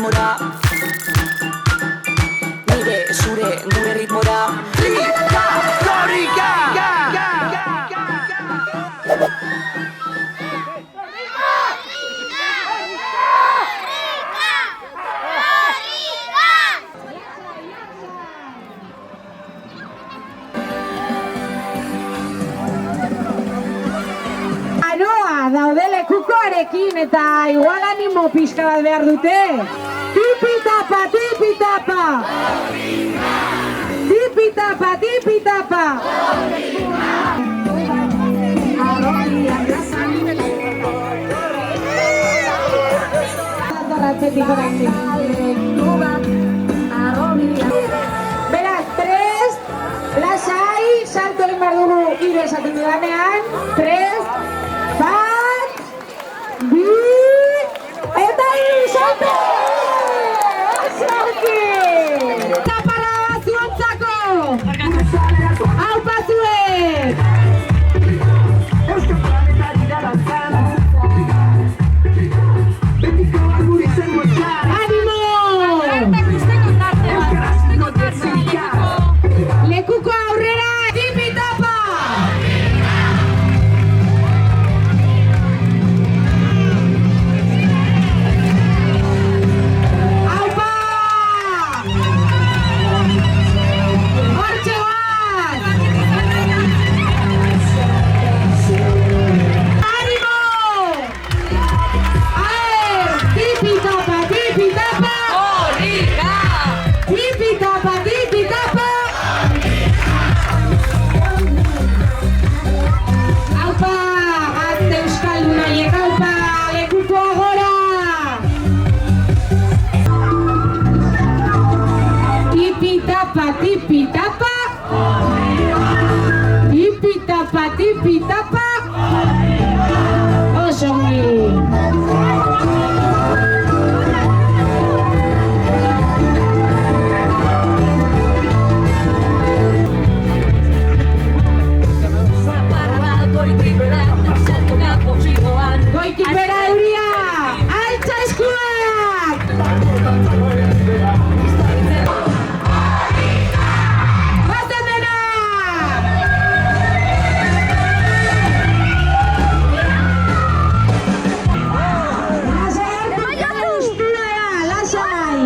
ritmora. Nire, zure, gure ritmora. Lika, korrika! Daude lekukoarekin eta igual animo pixka bat behar dute. Tipi-tapa, tipi-tapa! Tipi-tapa, tipi-tapa! Beraz, prest, lasai, salto egin behar dugu hiru esaten dudanean. Prest, bat, bi, eta hiru, salto! Osorki! Tapara bat zuontzako! Hau pasuek! Animo! Lekuko aurrera, tipi-tapa! Aupa! Hortxe bat! Animo! Aer, tipi-tapa, tipi-tapa! Korrika! Tipi-tapa, tipi-tapa! Aupa, gazte euskaldun horiek, aupa, lekuko agora! Tipi-tapa, tipi-tapa! Tipi-tapa, tipi-tapa! Oso ongi! Goitik bera euria! Altza eskuak! Bazen dena! Lasai hartu ustura, lasai!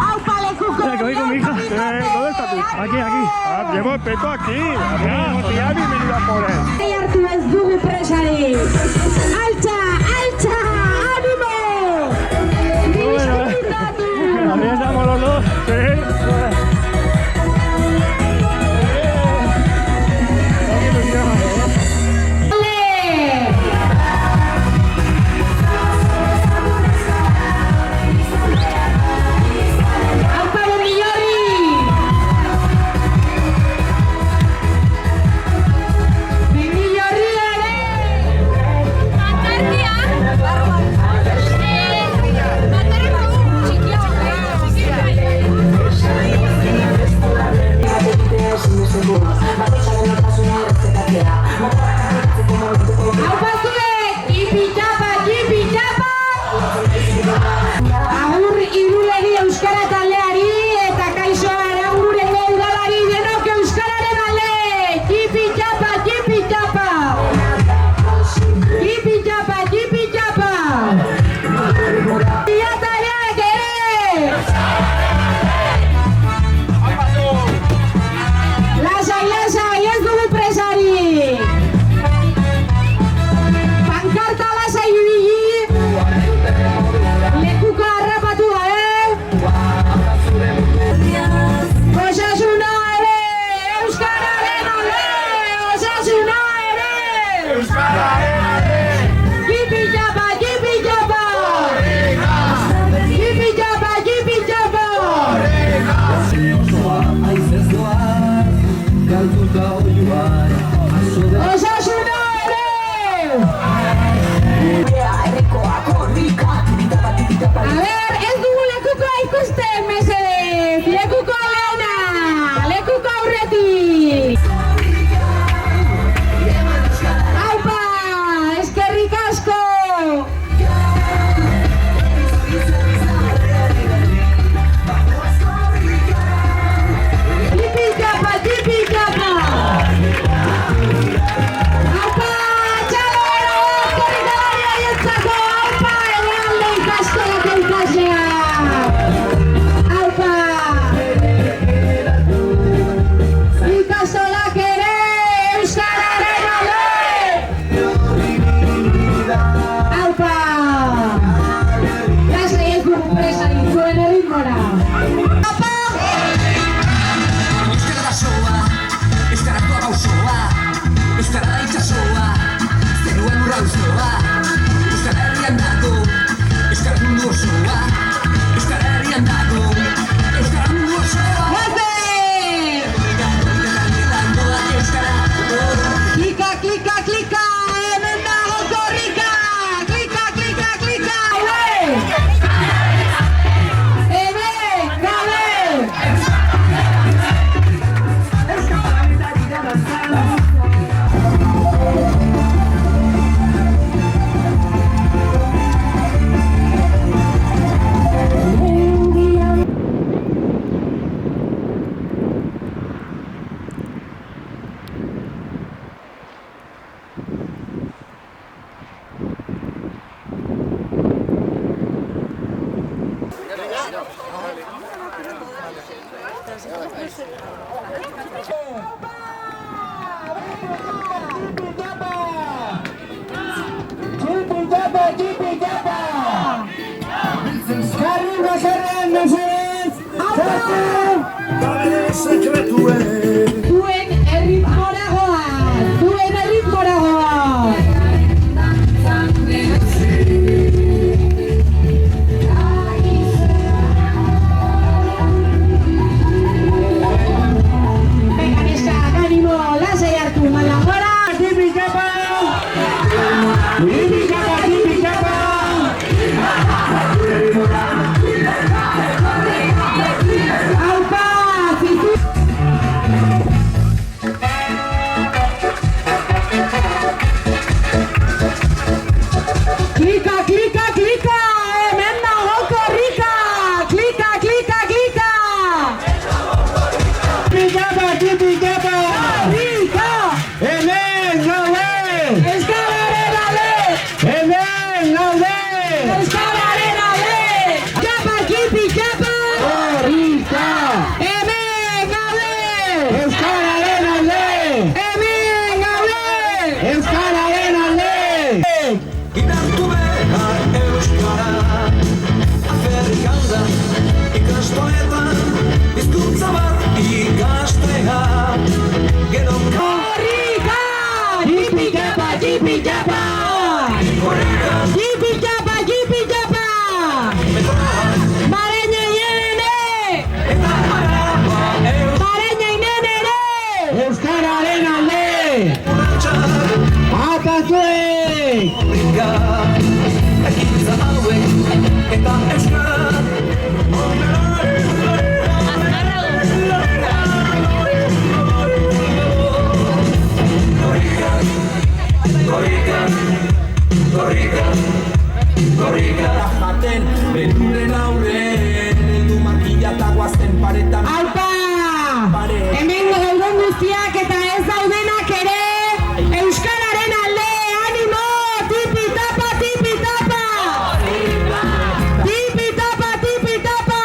Aupa lekuko! Voy con mi hija. ¿Dónde está tú? Aquí. Llevo el peto aquí. Ya bienvenido a por él. Hartu ez dugu presari! Altza, altza, animo! Disfrutatu! Arriesgamos los dos. Sí. Aupa Bongillori! Bongillori ere! Bakarria! Bakarreko txikia. Duen erritmora goaz, duen erritmora goaz. Venga, neskak, animo, lasai hartu, mala gora. Tipi-tapa! Tipi-tapa, tipi-tapa! Aupa, zizu. Klika, klika, klika, hemen dago korrika. Klika, klika, klika. Tipi-tapa, tipi-tapa! Klika, Hemen gaude! eskalaren alde, Hemen gaude! eskalaren alde. Txapa, kipi, txapa. Korrika! Hemen gaude, Euskararen alde! hemen gaude. Euskararen alde! Indartu behar euskara Aferrikan da ikastoletan Hizkuntza bat ikastea Gero Korrika, kipi, txapa, kipi, txapa. korrika Kipi, txapa, kipi, txapa. Bareña inene, eta araba bareña inene ere. Euskararen alde! Euratxak Atazuek! korrika Ekintza hauek eta euskara Korrika jaten benuren aurren Eldu makila eta guazten paretan Aupa! Hemen gauden guztiak eta ez daudenak ere euskararen alde, animo! Tipi tapa, tipi tapa! Tipi tapa, tipi tapa!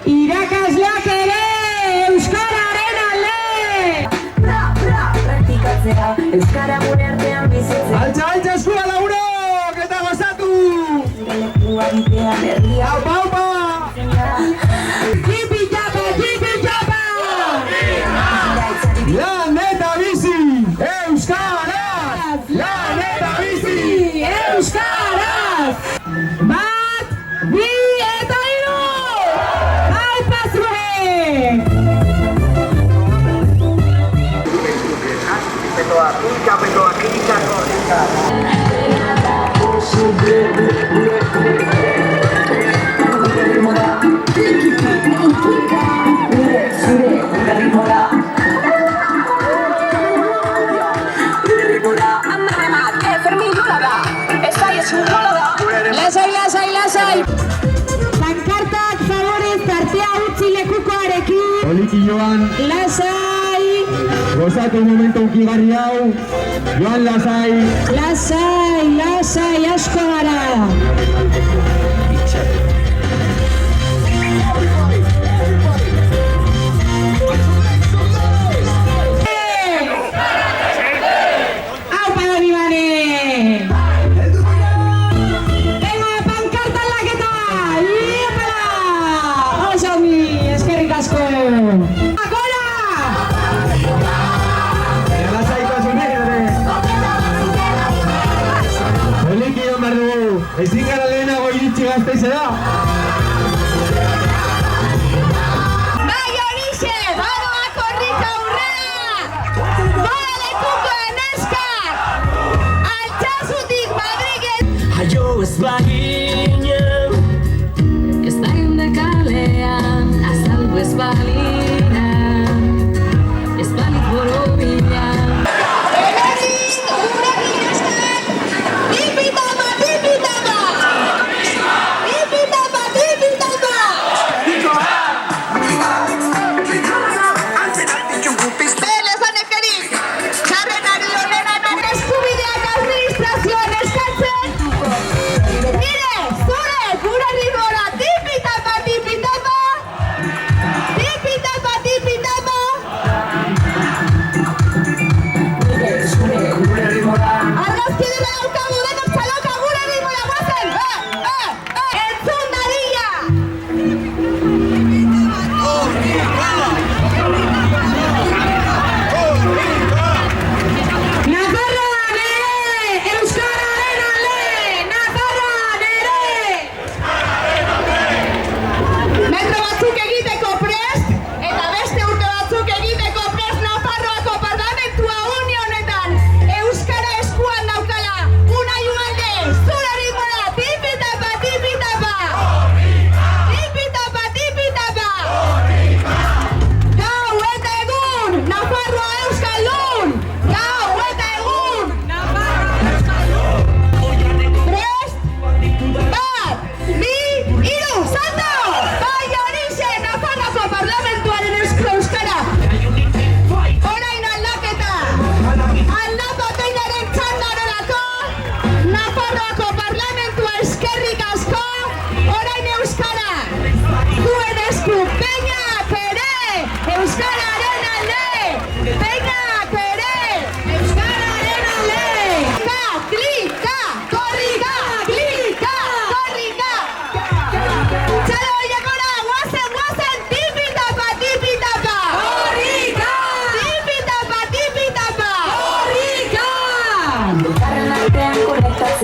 Irakasleak ere euskararen alde! Praktikatzea, euskara gure artean bizitzea, Altza, altza, eskua lagunok! Eta gozatu! lekua bidean herria Aupa, aupa! Tipi tapa, tipi tapa! Lan eta bizi! Euskaraz! Lan eta bizi! Euskaraz! Bat, bi eta hiru! Aupa zuek! Lasai, lasai, lasai! Pankartak favorez tartea utzi lekukoarekin. Poliki joan, Lasai, gozatu momentu unkigarri hau. Joan lasai. lasai, lasai, asko gara. Aupa doni bane! Venga, pankarta aldaketa! Iepala! Oso ongi, eskerrik asko! Gora! Lasaiko zunek, Poliki joan behar dugu. Ezin gara lehenago iritsi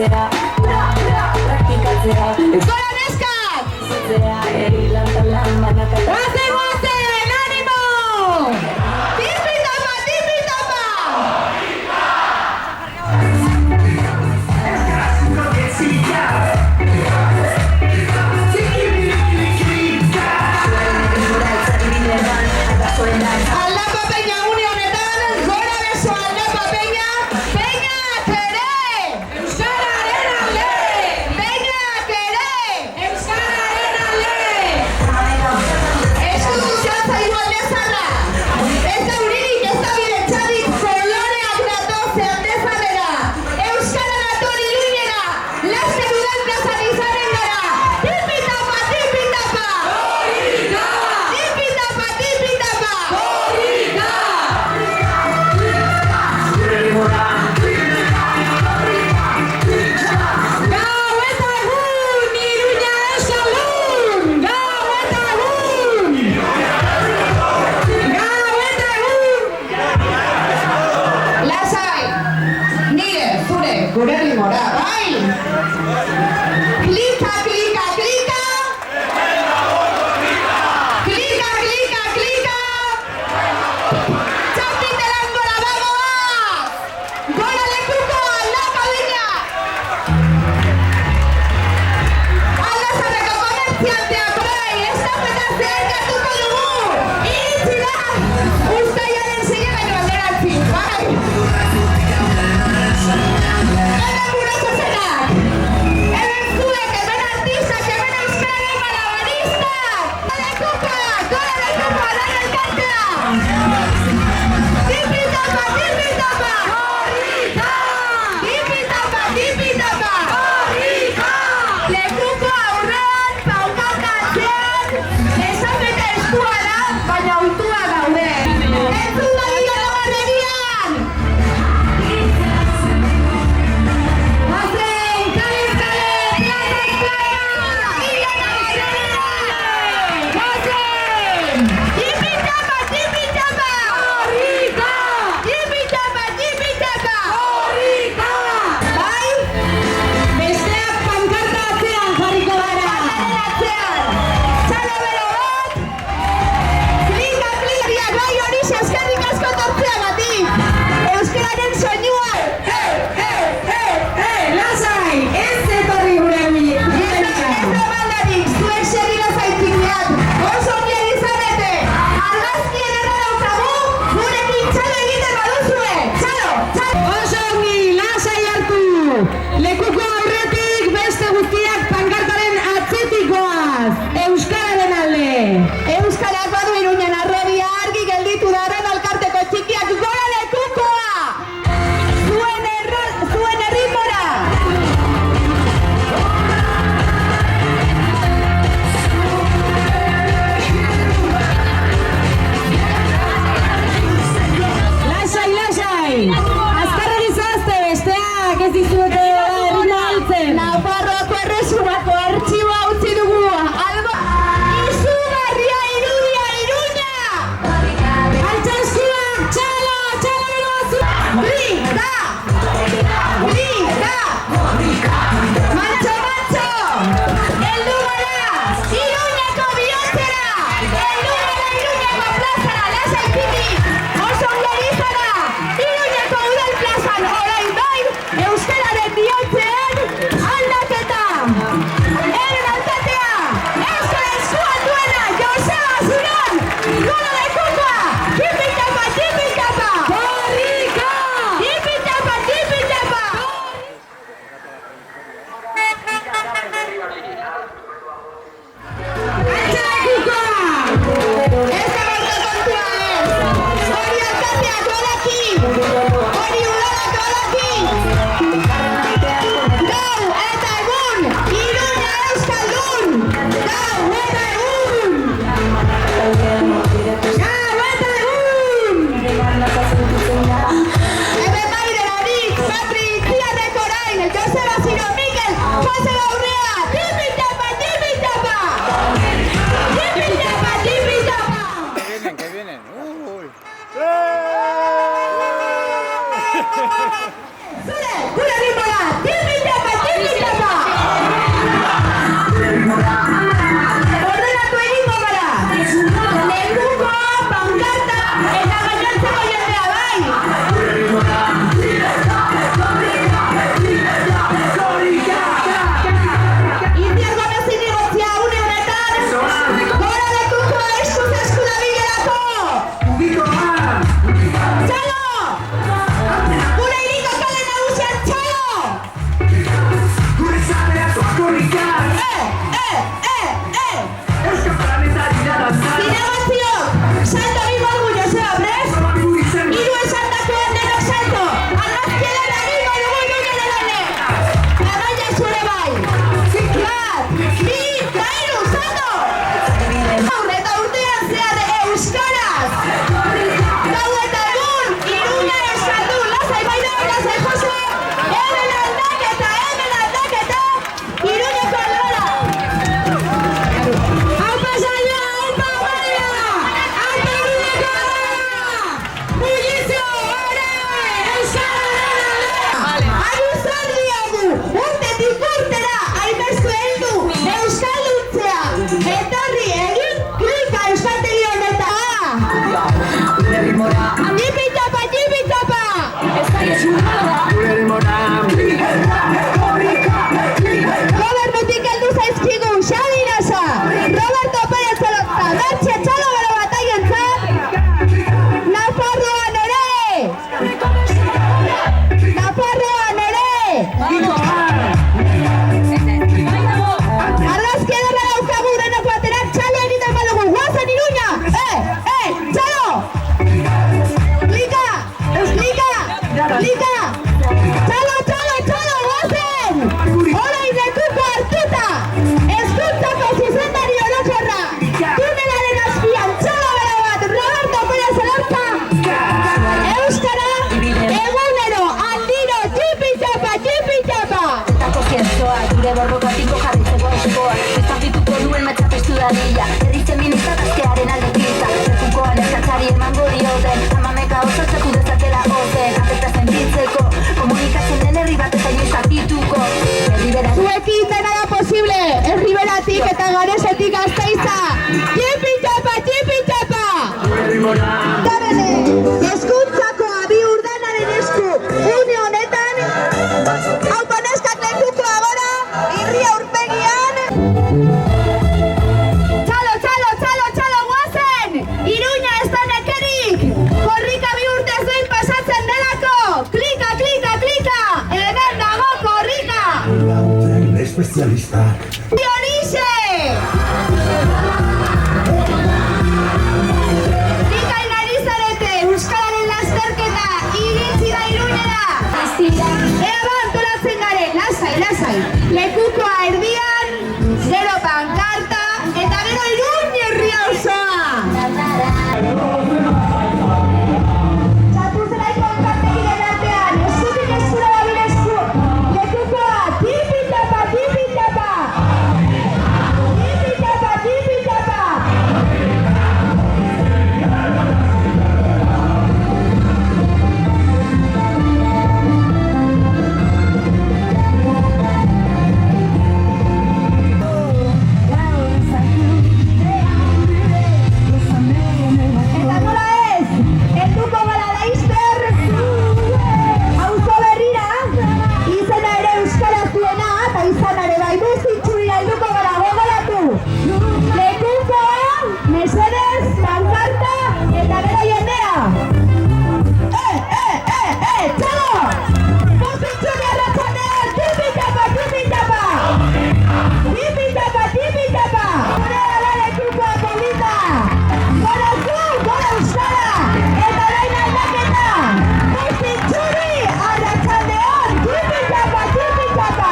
praktikatzea, praktikatzea, Gora neskak! bizitzea, lan banakata. Goazen, goazen, animo! Tipi-tapa, tipi-tapa! Aldapa peña une honetan, gora beso aldapa peña, peñak ere! Euskararen alde! Peñak ere! Euskararen alde! Esku duzan zaigu alde zarra! Ez da uririk, ez da bidetxarik, koloreak datoz alde zarrera! Euskara dator Iruñera! Laste dudan plazan izanen gara! Tipi-tapa, tipi-tapa! Tipi-tapa, tipi-tapa! Gau eta egun, Iruña eskaldun! Gau eta egun! Gau eta egun! Lasai! Nire, zure, gure rimora, bai! Klika, klika, klika! Klika, klika, klika! Txapitelan gora bagoaz! Gora lekuko aldapa bina! Aldazarreko komertzianteak bai, estafeta zeharkatuko dugu! Iritsi da! Uztailaren 6 baino alderatzi, bai! Hemen gure zuzenak! Hemen zuek, hemen artistak, hemen euskararen malabaristak! Gora lekuko, lan elkartea! Tipi-tapa, tipi-tapa! Tipi-tapa, tipi-tapa! Lekuko aurrean, paukaka atzean, estafeta eskua da, baina autua gaude. Entzun dadila labarrerian! Goazen, kalez kale, plazaz plaza! Dadila labarrerian! Goazen! Tipi-tapa, tipi-tapa! Tipi-tapa, tipi-tapa! Bai? Besteak pankarta atzean jarriko gara. Atzean. Txalo bero bat. Klika, klika. Bai hori eskerrik asko tortzeagatik. Euskararen soinua. Lasai. Ez etorri gure bilik. Ez da baldarik. Zuek segi lasaitik behar. Oso ongi izanete. Argazkien erra daukagu. Gurekin txalo egiten baduzue. Txalo. Oso ongi. Lasai hartu. Lekuko aurretik beste guztiak pankartaren atzetik goaz. Euskararen alde. Euskarak badu Iruñan arrobia argi gelditu darren alkarteko txikiak gora lekukoa. Zuen erritmora. Lasai, lasai. Azkarregi zoazte besteak ez dizuete erritmo altzen. Nafarroako erresumako artxiboa utzi dugu. Alba, izugarria irudia Iruña. Altxaskuak, txalo, txalo bero bazu. Grita, grita. Mantxo, mantxo. Eldu gara, Iruñako bihotzera. Eldu gara Iruñako plazara, lasai piti. Oso ongi zara. Iruñako udal plazan, orain bai, euskararen bihotzean aldaketa. Eren alkatea, euskara eskuan duena, Joseba Zuran. Gora lekukoa, tipi-tapa, tipi-tapa. Korrika! Tipi-tapa, tipi-tapa. Altxa lekukoa. Ez da gorko kontua ez. Hori alkateak badaki. Hori udalak badaki. Gau eta egun, Iruña euskaldun! Gau eta egun! Gau eta egun! Hemen baire David, Patri, Zianek orain, Joseba Zino, Mikel, Jose Gaurrea! Tipi-tapa, tipi-tapa! Tipi-tapa, tipi-tapa! Que vienen. Zure, gure ritmoa! Tipi-tapa, Hezkuntzako abi urdanaren esku une honetan, autoneskak lekuko agora, irri aurpegian. Txalo, guazen! Iruña ez da nekerik! Korrika bi urte zuin pasatzen delako! Klika! Hemen dago korrika! Especialistak. Dionixe! Klikain ari zarete, Euskararen lasterketa iritsi da Iruñera! Ea antolatzen gare, lasai! Lekukoa erdian, gero pankarta, eta gero Iruña herria osoa! Txatuzelaiko elkartegiren artean, eskutik eskura dabil esku, lekukoa, tipi-tapa! Tipi-tapa! Eta nola ez, helduko gara laizter, auzo berrira, izena ere euskara zuena, eta izan ere bai buzitxurira helduko gara gogoratu. Lekukoa, mesedez, pankarta, eta gero jendea. Txalo! Buzitxuri arratsaldean, tipi-tapa! Tipi-tapa! Gure ala lekukoa polita! Gora zu, gora euskara! Eta orain aldaketa! Buzitxuri arratsaldean, tipi-tapa! Tipi-tapa!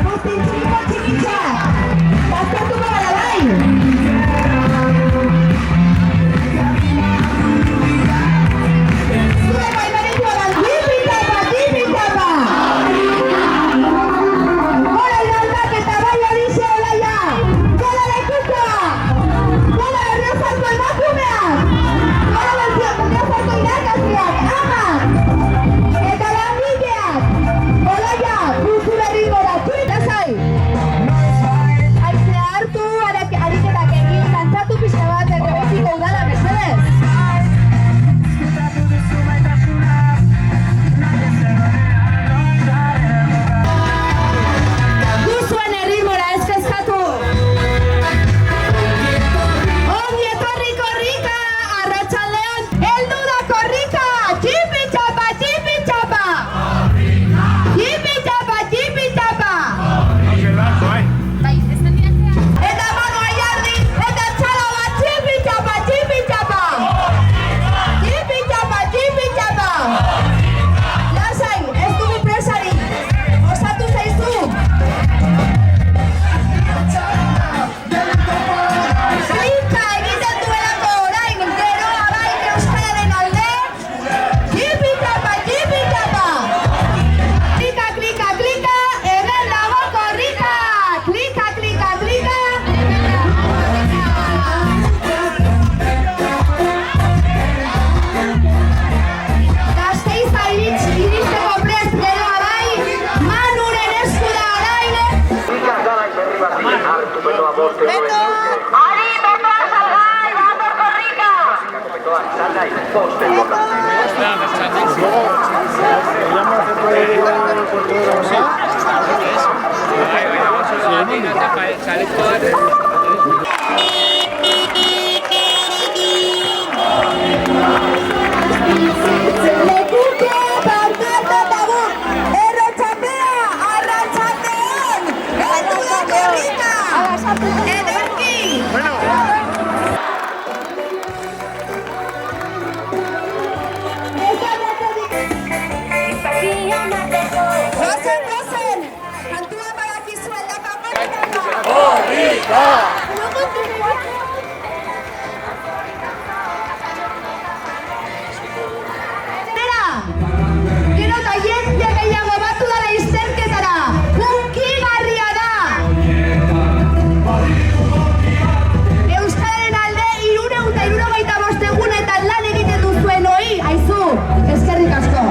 Buzitxuriko txikitxak! Baztertuko gara bai! Zure baimenetu adan, tipi-tapa! Gora iraldaketa, bai horixe olaia! Gora lekukoa! Gora Berriozarko emakumeak! Gora Berriozarko irakasleak, amak! Eta langileak! Olaia, kultura rigora, lasai! Aizea hartu, ariketak egin, kantzatu pixka bat, errebotiko udala, mesedez! Duzuen erritmora ez kezkatu! Ongi etorri korrika, arratsaldean, heldu da korrika! Tipi-tapa! Eta manu aiardi, eta txalo bat, tipi-tapa! Lasai, ez dugu presarik, osatu zaizu! Klika egiten duelako orain, geroa bai euskararen alde, tipi-tapa! Klika, hemen dago korrika! Klika! Gasteiza iristeko prest geroa bai, Manuren esku da orain! Ari, betoa salgai, bator korrika! Lekuko, pankarta tabu, errotxapea, arratsaldean, heldu da korrika! Ederki! Gozen! Kantua badakizu aldakako! Korrika! Gero eta jende gehiago batu da laizterketara! Hunkigarria da! Euskararen alde 365 egunetan lan egiten duzuen hori, aizu, eskerrik asko!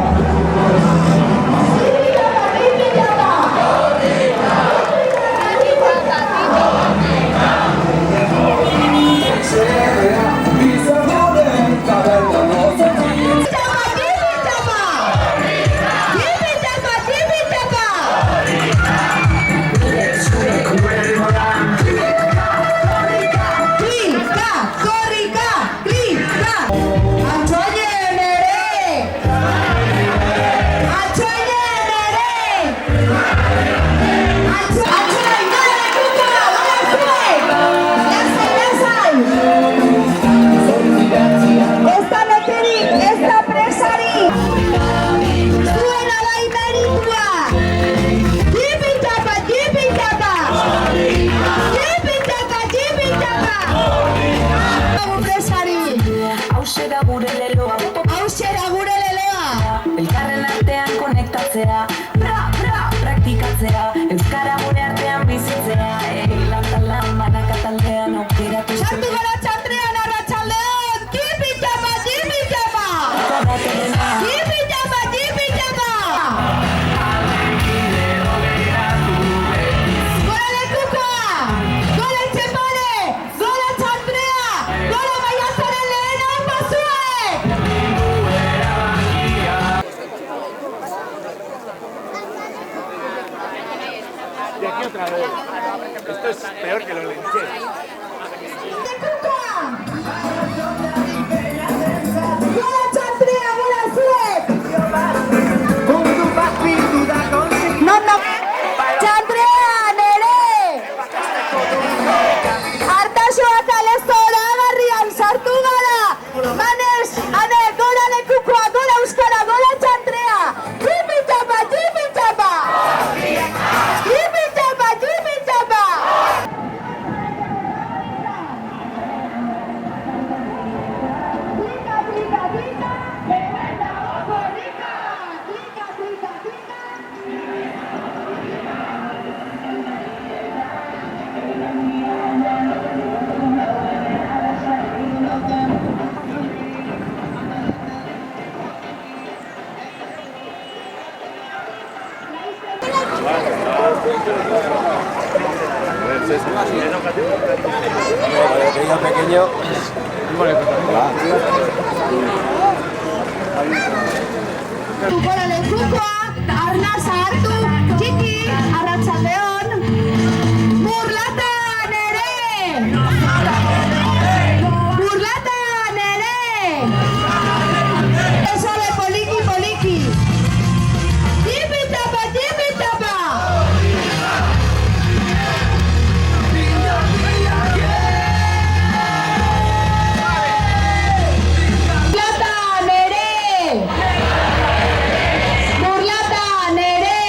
Esto es peor que los linches. Gola txantrea, gola zuek! Txantrea, nere! Artaxoa kale zoragarrian sartu gara! Manez, ane, gora lekukoa, gora euskara, gora txantrea! Jipi txapa, jipi txapa! Jipi txapa, jipi txapa! Pequeño. Gora lekukoa, arnaz hartu, txiki, arratsaldeon. Burlata nere! Burlata nere! Esole poliki, poliki. Tipi tapa, tipi tapa! Burlata nere! Burlata nere!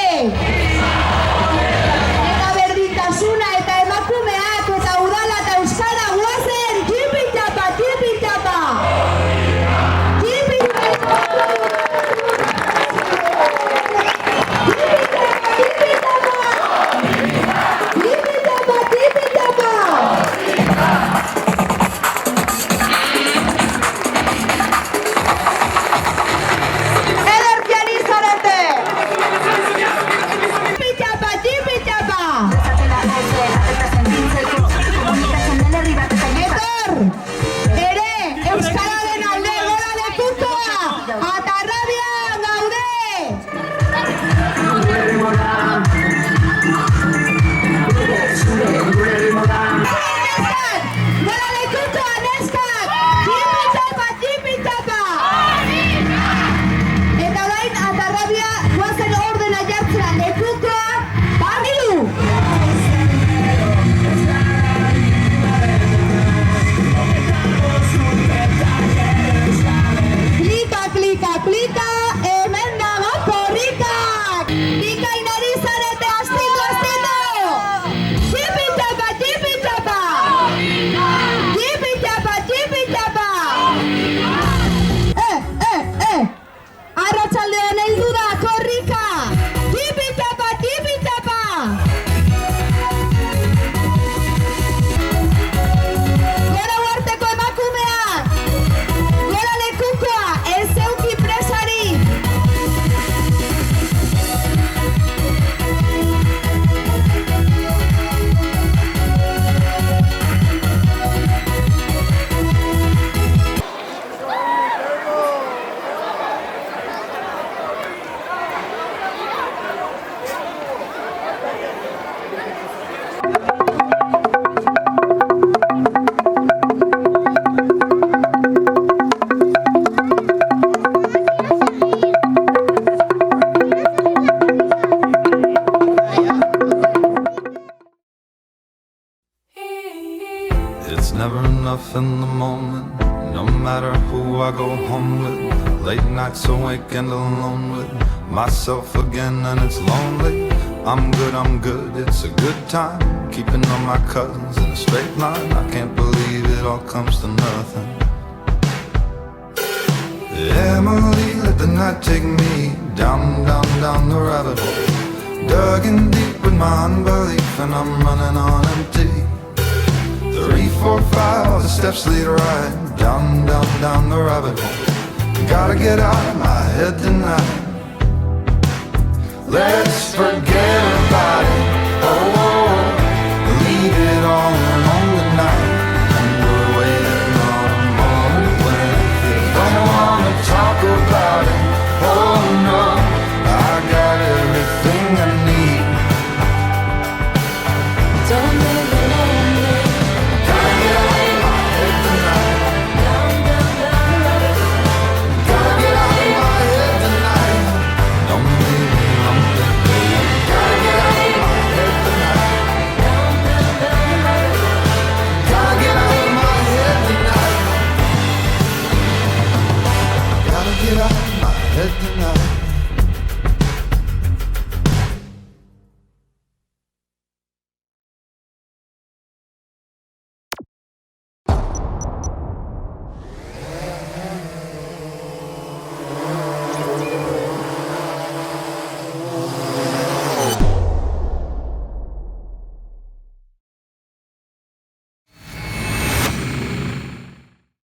Eta berdintasuna eta emakumeak eta udala eta euskara guazen! Tipi tapa, tipi tapa! Tipi tapa! Tipi tapa! Tipi tapa, tipi tapa! Eder pianizarete! Tipi tapa, tipi tapa! Etor! Ere, euskararen alde gora lekukoa! Atarrabian gaude! Neskak! Gora lekukoa, neskak! Tipi tapa, tipi tapa! Eta orain atarrabia guazen ordena jartzea lekukoa, bagilu! Klika, klika, klika, hemen dago korrikak! Bikain ari zarete astindu, astindu! Tipi tapa, tipi tapa! Tipi tapa, tipi tapa! Arratsaldean heldu da korrika! Tipi tapa, tipi tapa! Gora uarteko emakumeak! Gora lekukoa, ez zeuki presari! It's never enough in the moment, no matter who I go home with. Late nights awake and alone with myself again, and it's lonely. I'm good, it's a good time. Keeping all my cousins in a straight line. I can't believe it all comes to nothing. Emily, let the night take me down, down, down the rabbit hole. Dug in deep with my unbelief, and I'm running on empty. 3, 4, 5, all the steps lead right down, down, down the rabbit hole. Gotta get out of my head tonight. Let's forget about it. Oh, leave it all alone tonight. And we're waiting on a moment when you don't wanna talk about it. Oh no, I got everything I need. Aurrera